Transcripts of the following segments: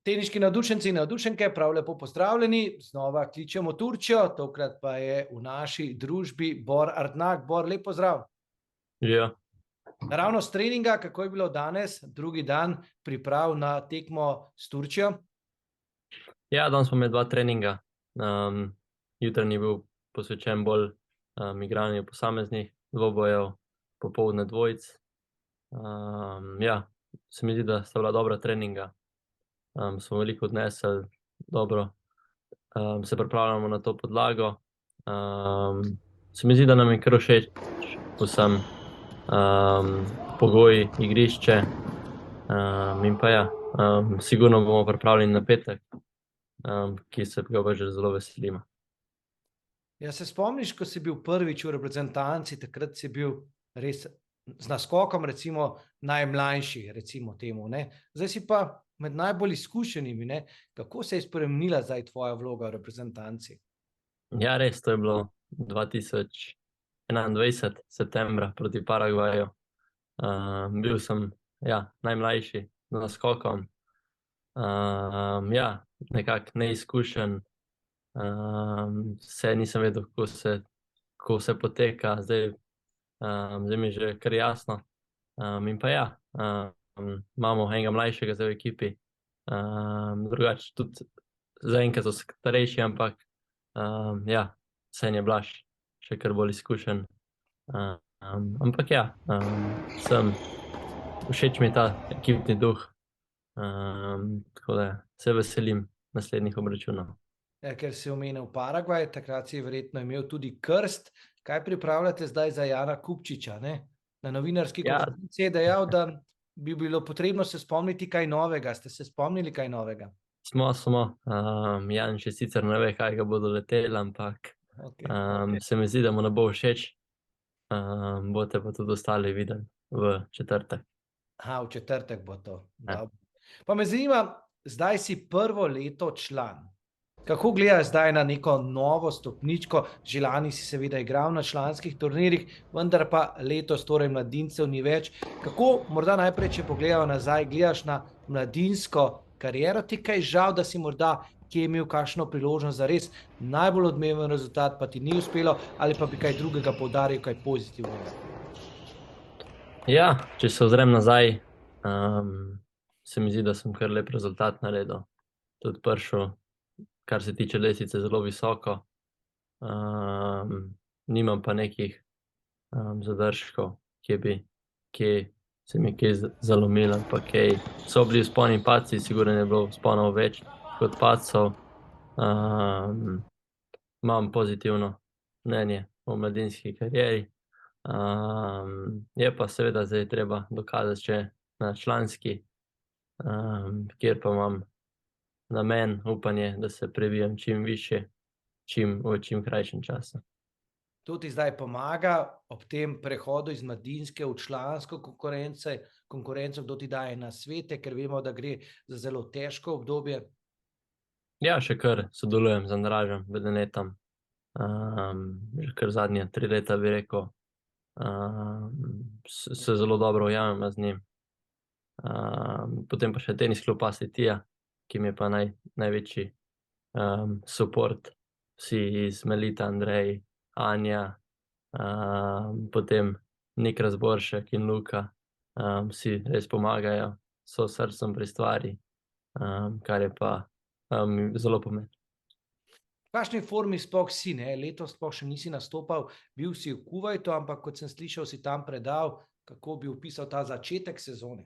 Teniški navdušenci in navdušenke, prav lepo pozdravljeni. Znova kličemo Turčijo, tokrat pa je v naši družbi Bor Ardnak. Bor, lep pozdrav. Ja, Naravno s treninga, kako je bilo danes, drugi dan priprav na tekmo s Turčijo? danes smo imeli 2 treninga. Jutranji je bil posvečen bolj igranju posameznih dvobojev, popoldne dvojic. Se mi zdi, da sta bila dobra treninga. Smo veliko odnesli, dobro. Se pripravljamo na to podlago. Se mi zdi, da nam je kar všeč vsem pogoji, igrišče. Sigurno bomo pripravljeni na petek, ki se ga pa že zelo veselimo. Ja, se spomniš, ko si bil prvič v reprezentanci, takrat si bil res z naskokom, recimo najmlajši, recimo temu, ne? Zdaj si pa med najbolj izkušenimi, ne? Kako se je spremenila zdaj tvoja vloga v reprezentanci? Ja, res, to je bilo 2021. septembra proti Paragvaju. Bil sem, najmlajši z naskokom. Nekako neizkušen. Nisem vedel, kako vse poteka. Zdaj mi je že kar jasno. Imamo enega mlajšega zdaj v ekipi. Drugače tudi zaenkrat so starejši, ampak je Blaž še kar bolj izkušen. Všeč mi je ta ekipni duh. Tako da se veselim naslednjih obračunov. Ja, ker si omenil Paragvaj, takrat si verjetno imel tudi krst. Kaj pripravljate zdaj za Jana Kupčiča, ne? Na novinarski konferenci je dejal, da bi bilo potrebno se spomniti kaj novega. Ste se spomnili kaj novega? Smo. Jan še sicer ne ve, kaj ga bodo leteli, ampak se mi zdi, da mu ne bo všeč. Boste pa tudi ostali videli v četrtek. Aha, v četrtek bo to. Dobro. Pa me zanima, zdaj si prvo leto član. Kako gledaš zdaj na neko novo stopničko? Že lani si seveda igral na članskih turnirjih, vendar pa letos torej mladincev ni več. Kako, morda najprej, če pogledamo nazaj, gledaš na mladinsko kariero? Ti kaj žal, da si morda kje imel kakšno priložnost za res najbolj odmeven rezultat, pa ti ni uspelo, ali pa bi kaj drugega poudaril, kaj pozitivnega? Ja, če se ozrem nazaj, se mi zdi, da sem kar lep rezultat naredil. Tudi prišel, kar se tiče lestvice, zelo visoko. Nimam pa nekih zadržkov, kje se mi je zalomilo, pa kaj. So bili vzponi in padci, sigurno je bilo vzponov več kot padcev. Imam pozitivno mnenje o mladinski karieri. Je pa seveda zdaj treba dokazati še na članski, kjer pa imam namen, upanje, da se prebijem čim višje, v čim krajšem času. To ti zdaj pomaga ob tem prehodu iz mladinske v člansko konkurenco, kdo ti daje nasvete, ker vemo, da gre za zelo težko obdobje? Ja, še kar sodelujem z Andražem Bedenetom. Že kar zadnje 3 leta, bi rekel. Se zelo dobro ujamem z njim. Potem pa še tenis klub Asitija, ki mi je pa največji support. Vsi iz Melita, Andrej, Anja, potem Nik Razboršek in Luka. Vsi res pomagajo, so s srcem pri stvari, kar je pa zelo pomembno. V kakšni formi sploh si, ne? Letos sploh še nisi nastopal, bil si v Kuvajtu, ampak kot sem slišal, si tam predal. Kako bi opisal ta začetek sezone?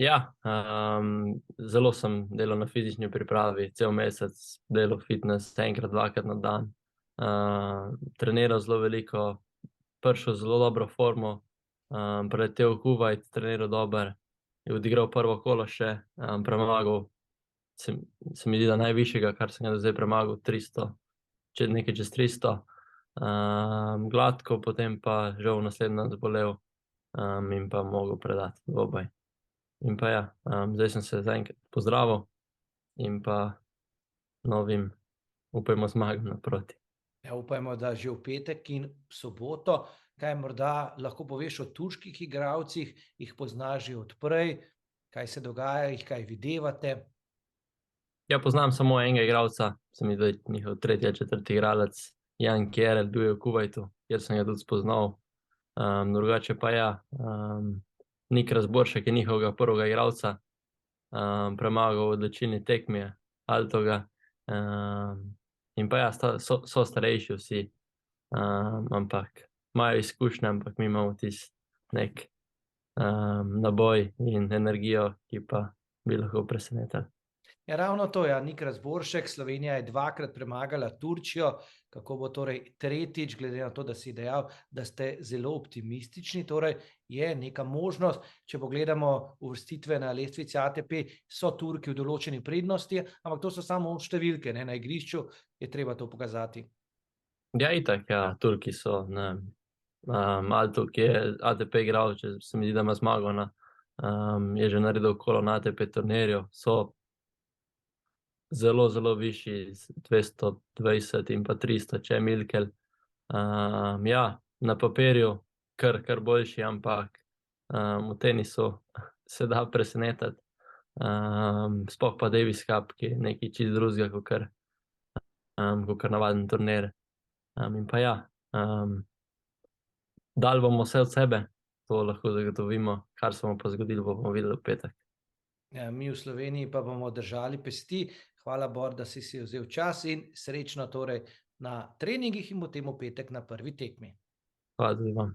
Ja, zelo sem delal na fizični pripravi, cel mesec delal fitness, enkrat, dvakrat na dan. Treniral zelo veliko, prišel zelo dobro formo, priletel v Kuvajt, treniral dober, je odigral prvo kolo še, premagal, se mi zdi, da najvišjega, kar sem ga do zdaj premagal, 300, nekaj čez 300. Gladko, potem pa žal naslednji dan zbolel, in pa mogel predati dvoboj. In pa zdaj sem se zaenkrat pozdravil in pa novim, upajmo, zmagam naproti. Ja, upajmo, da že v petek in v soboto. Kaj morda lahko poveš o turških igralcih, jih poznaš že od prej, kaj se dogaja, jih kaj videvate? Ja, poznam samo enega igralca, se mi zdi njihov tretji, četrti igralec, Jan Kjerel, bil je v Kuvajtu, kjer sem ga tudi spoznal. Drugače pa ja, Nik Razboršek je njihovega prvega igralca, premagal v odločilni tekmi Altoga. In pa ja, so starejši vsi, ampak imajo izkušnje, ampak mi imamo tisti nek naboj in energijo, ki pa bi lahko presenetili. Ja, ravno to je, Nik Razboršek. Slovenija je dvakrat premagala Turčijo. Kako bo torej tretjič, glede na to, da si dejal, da ste zelo optimistični, torej je neka možnost, če pogledamo uvrstitve na lestvici ATP, so Turki v določeni prednosti, ampak to so samo številke, ne? Na igrišču je treba to pokazati. Ja, itak, ja, Turki so, ne, Alto, ki je ATP igral, če se mi zdi, da ima zmago je že naredil kolo na ATP turnirju, so zelo, zelo višji, 220 in pa 300, če je Milkel. Ja, na papirju kar boljši, ampak v tenisu se da presenetiti. Sploh pa Davis Cup, ki je nekaj čist drugega kakor navaden turnir. In pa ja, dali bomo vse od sebe, to lahko zagotovimo, kar se bomo pa zgodili, bomo videli v petek. Ja, mi v Sloveniji pa bomo držali pesti. Hvala, Bor, da si vzel čas in srečno torej na treningih in potem v petek na prvi tekmi. Hvala tudi vam.